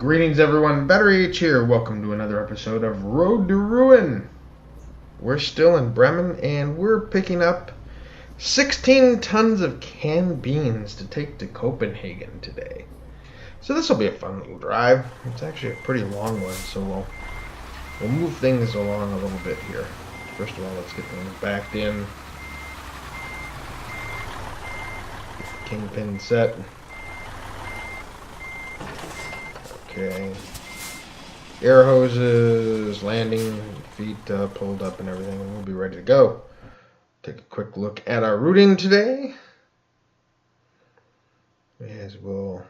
Greetings everyone, Better H here. Welcome to another episode of Road to Ruin. We're still in Bremen and we're picking up 16 tons of canned beans to take to Copenhagen today. So this will be a fun little drive. It's actually a pretty long one, so we'll move things along a little bit here. First of all, let's get things backed in. Get the kingpin set. Okay. Air hoses, landing, feet pulled up and everything, and we'll be ready to go. Take a quick look at our routing today. As we'll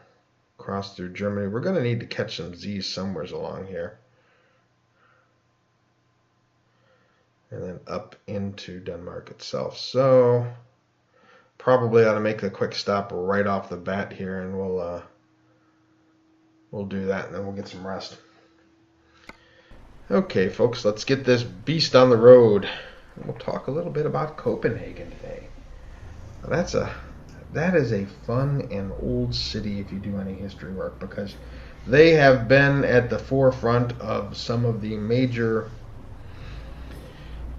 cross through Germany. We're going to need to catch some Z's somewhere along here. And then up into Denmark itself. So, probably ought to make a quick stop right off the bat here, and we'll do that, and then we'll get some rest. Okay, folks, let's get this beast on the road. And we'll talk a little bit about Copenhagen today. Now, that is a fun and old city if you do any history work, because they have been at the forefront of some of the major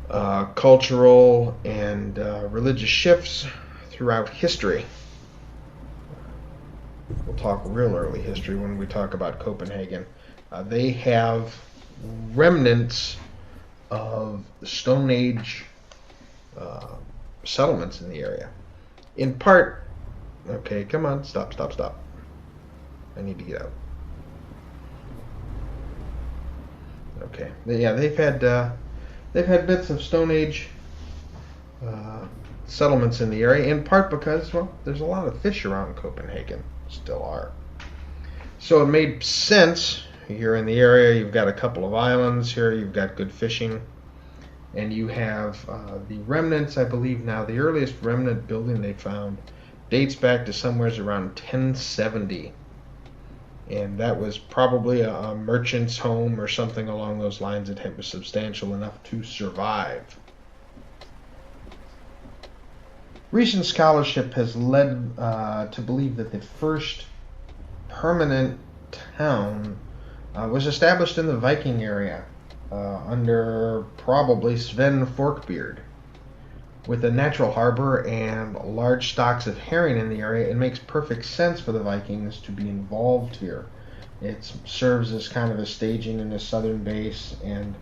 cultural and religious shifts throughout history. We'll talk real early history when we talk about Copenhagen. They have remnants of Stone Age settlements in the area. In part, okay, come on, stop. I need to get out. Okay, yeah, they've had bits of Stone Age settlements in the area, in part because, well, there's a lot of fish around Copenhagen. Still are. So it made sense. Here in the area, you've got a couple of islands here, you've got good fishing, and you have the remnants. I believe now the earliest remnant building they found dates back to somewhere around 1070, and that was probably a merchant's home or something along those lines that was substantial enough to survive. Recent scholarship has led to believe that the first permanent town was established in the Viking area under probably Sven Forkbeard. With a natural harbor and large stocks of herring in the area, it makes perfect sense for the Vikings to be involved here. It serves as kind of a staging and a southern base, and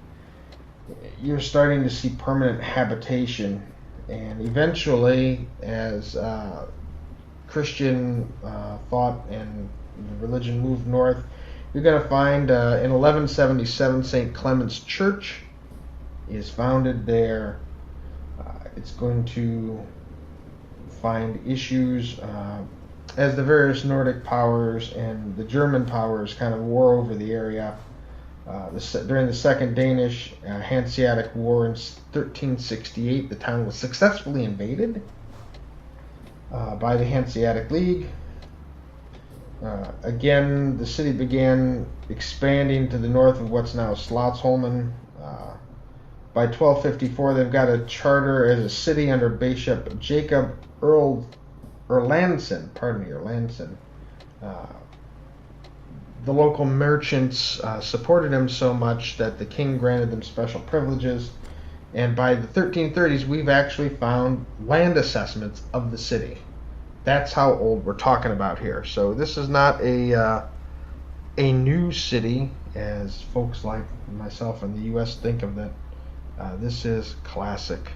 you're starting to see permanent habitation. And eventually, as Christian thought and religion moved north, you're going to find in 1177 St. Clement's Church is founded there. It's going to find issues as the various Nordic powers and the German powers kind of war over the area. During the Second Danish Hanseatic War in 1368, the town was successfully invaded by the Hanseatic League. Again, the city began expanding to the north of what's now Slotsholmen. By 1254, they've got a charter as a city under Bishop Jacob Erlandsen. The local merchants supported him so much that the king granted them special privileges, and by the 1330s we've actually found land assessments of the city. That's how old we're talking about here. So this is not a new city as folks like myself in the U.S. think of that. This is classic.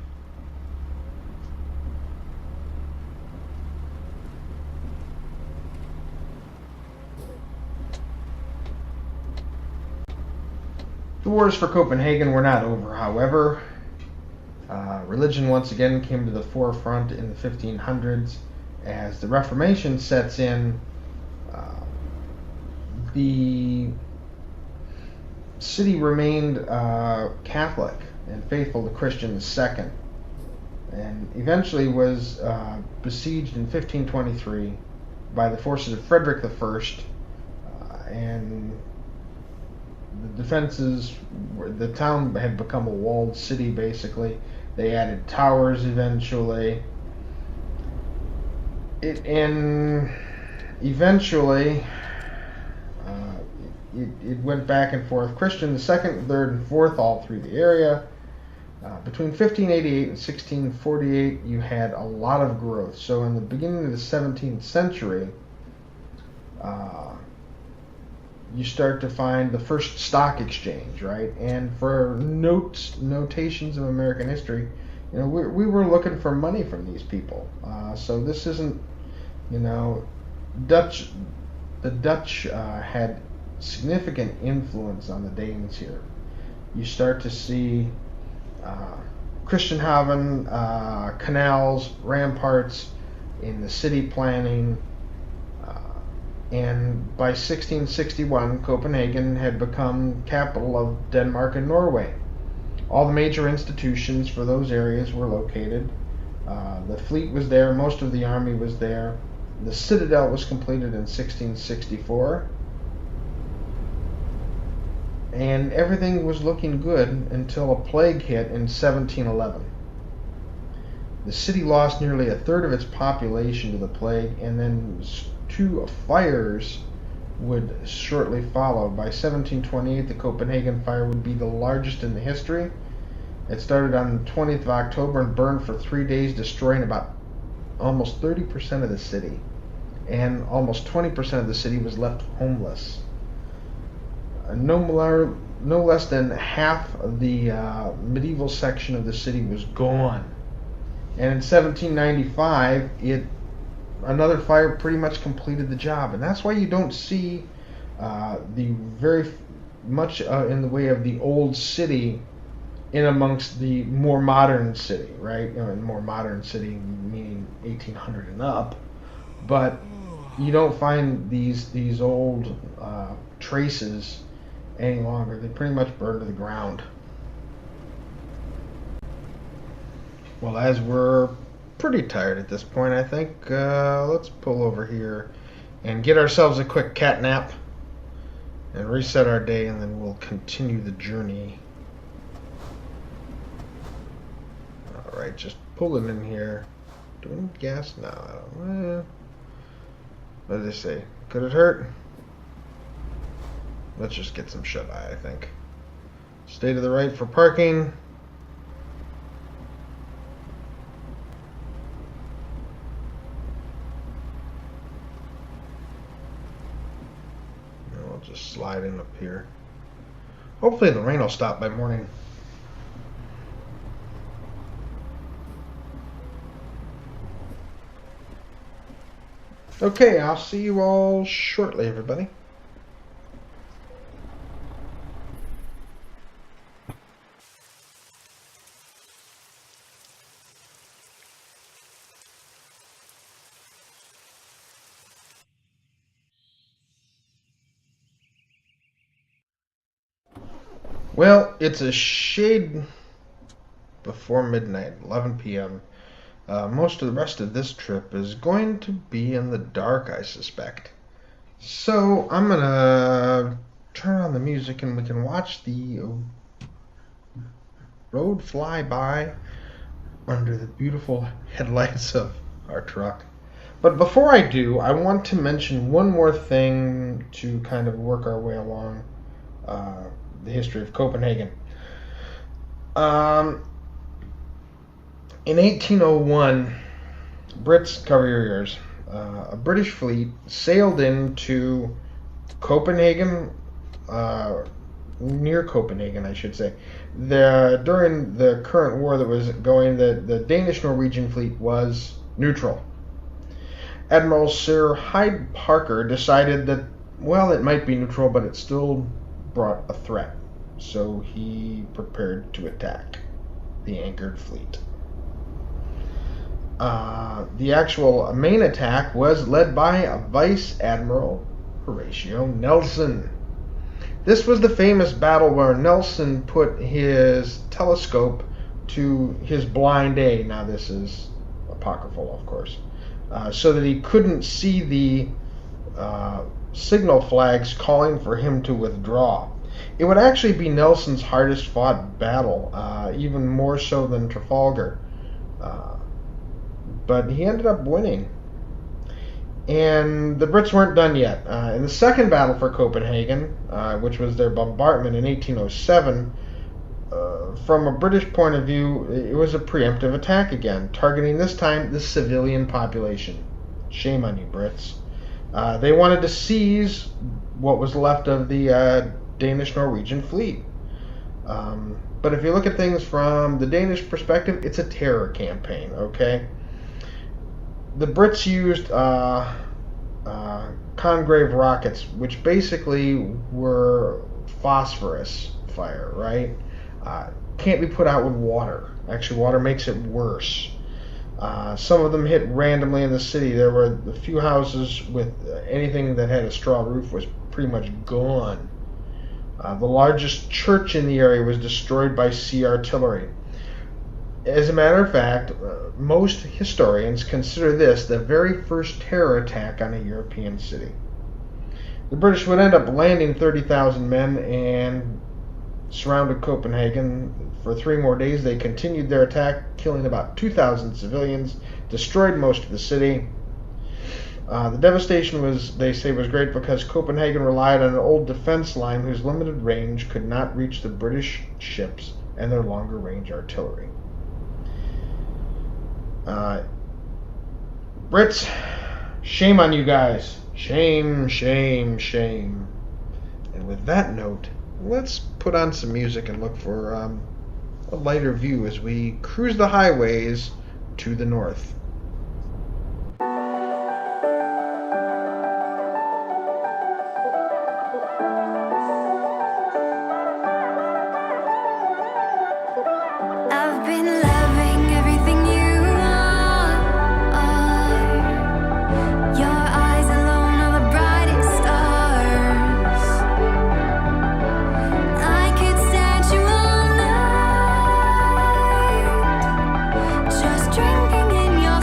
The wars for Copenhagen were not over, however. Religion once again came to the forefront in the 1500s. As the Reformation sets in, the city remained Catholic and faithful to Christian II, and eventually was besieged in 1523 by the forces of Frederick I, and the defenses, the town had become a walled city basically. They added towers eventually. Eventually, it went back and forth. Christian II, III, and IV all through the area. Between 1588 and 1648, you had a lot of growth. So in the beginning of the 17th century, you start to find the first stock exchange, right? And for notations of American history, we were looking for money from these people. So this isn't, the Dutch had significant influence on the Danes here. You start to see Christianshavn, canals, ramparts in the city planning, and by 1661, Copenhagen had become capital of Denmark and Norway. All the major institutions for those areas were located. The fleet was there, most of the army was there. The citadel was completed in 1664. And everything was looking good until a plague hit in 1711. The city lost nearly a third of its population to the plague, and then 2 fires would shortly follow. By 1728, the Copenhagen fire would be the largest in the history. It started on the 20th of October and burned for 3 days, destroying about almost 30% of the city. And almost 20% of the city was left homeless. No less than half of the medieval section of the city was gone. And in 1795, another fire pretty much completed the job. And that's why you don't see the very much in the way of the old city in amongst the more modern city, right? More modern city meaning 1800 and up. But you don't find these old traces any longer. They pretty much burned to the ground. Well, as we're pretty tired at this point, I think let's pull over here and get ourselves a quick cat nap and reset our day, and then we'll continue the journey. Alright, just pull it in here. Do we need gas? No, I don't. What did they say? Could it hurt? Let's just get some shut-eye, I think. Stay to the right for parking. And we'll just slide in up here. Hopefully the rain will stop by morning. Okay, I'll see you all shortly, everybody. Well, it's a shade before midnight, 11 p.m. Most of the rest of this trip is going to be in the dark, I suspect. So I'm going to turn on the music and we can watch the road fly by under the beautiful headlights of our truck. But before I do, I want to mention one more thing to kind of work our way along the history of Copenhagen. In 1801, Brits, cover your ears, a British fleet sailed into Copenhagen, near Copenhagen, I should say. During the current war that was going, the Danish-Norwegian fleet was neutral. Admiral Sir Hyde Parker decided that, well, it might be neutral, but it still brought a threat. So he prepared to attack the anchored fleet. The actual main attack was led by Vice Admiral Horatio Nelson. This was the famous battle where Nelson put his telescope to his blind eye. Now this is apocryphal, of course, so that he couldn't see the signal flags calling for him to withdraw. It would actually be Nelson's hardest fought battle, even more so than Trafalgar. But he ended up winning. And the Brits weren't done yet. In the second battle for Copenhagen, which was their bombardment in 1807, from a British point of view, it was a preemptive attack again, targeting this time the civilian population. Shame on you, Brits. They wanted to seize what was left of the Danish-Norwegian fleet. But if you look at things from the Danish perspective, it's a terror campaign, okay? The Brits used Congreve rockets, which basically were phosphorus fire, right? Can't be put out with water. Actually, water makes it worse. Some of them hit randomly in the city. There were a few houses with anything that had a straw roof was pretty much gone. The largest church in the area was destroyed by sea artillery. As a matter of fact, most historians consider this the very first terror attack on a European city. The British would end up landing 30,000 men and surrounded Copenhagen. For 3 more days, they continued their attack, killing about 2,000 civilians, destroyed most of the city. The devastation was great because Copenhagen relied on an old defense line whose limited range could not reach the British ships and their longer range artillery. Brits, shame on you guys. Shame, shame, shame. And with that note, let's put on some music and look for a lighter view as we cruise the highways to the north. I've been loving everything you are. Your eyes alone are the brightest stars. I could stand you all night, just drinking in your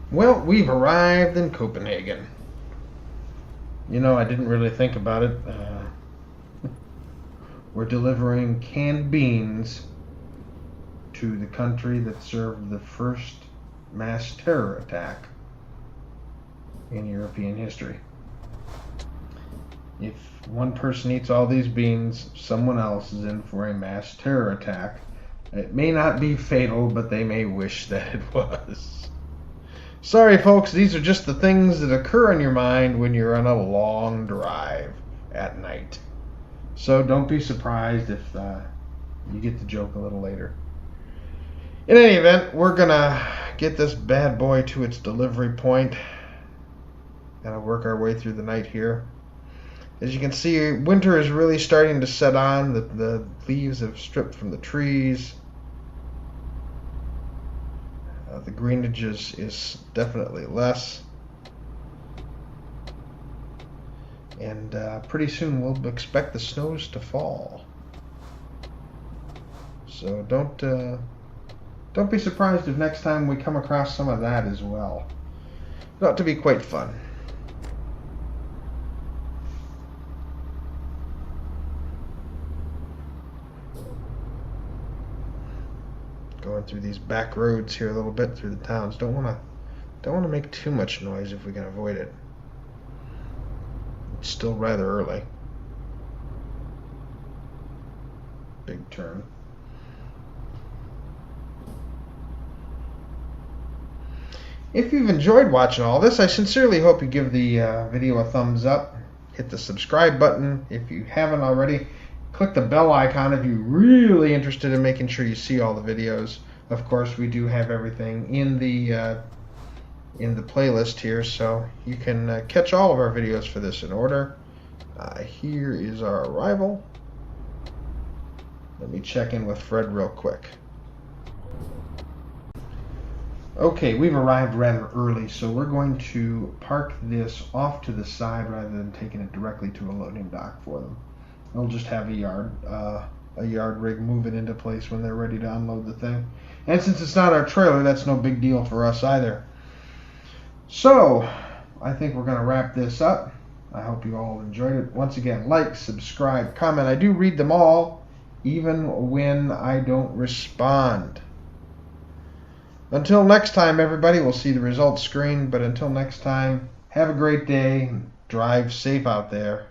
Well, we've arrived in Copenhagen. You know, I didn't really think about it. We're delivering canned beans to the country that served the first mass terror attack in European history. If one person eats all these beans, someone else is in for a mass terror attack. It may not be fatal, but they may wish that it was. Sorry, folks, these are just the things that occur in your mind when you're on a long drive at night. So don't be surprised if you get the joke a little later. In any event, we're going to get this bad boy to its delivery point. Gotta work our way through the night here. As you can see, winter is really starting to set on. The leaves have stripped from the trees. The greenage is definitely less. And pretty soon we'll expect the snows to fall. So don't be surprised if next time we come across some of that as well. It ought to be quite fun. Going through these back roads here a little bit through the towns. Don't want to make too much noise if we can avoid it. It's still rather early. Big turn. If you've enjoyed watching all this, I sincerely hope you give the video a thumbs up. Hit the subscribe button if you haven't already. Click the bell icon if you're really interested in making sure you see all the videos. Of course, we do have everything in the playlist here, so you can catch all of our videos for this in order. Here is our arrival. Let me check in with Fred real quick. Okay, we've arrived rather early, so we're going to park this off to the side rather than taking it directly to a loading dock for them. They'll just have a yard rig move it into place when they're ready to unload the thing. And since it's not our trailer, that's no big deal for us either. So, I think we're going to wrap this up. I hope you all enjoyed it. Once again, like, subscribe, comment. I do read them all, even when I don't respond. Until next time, everybody, we'll see the results screen. But until next time, have a great day. Drive safe out there.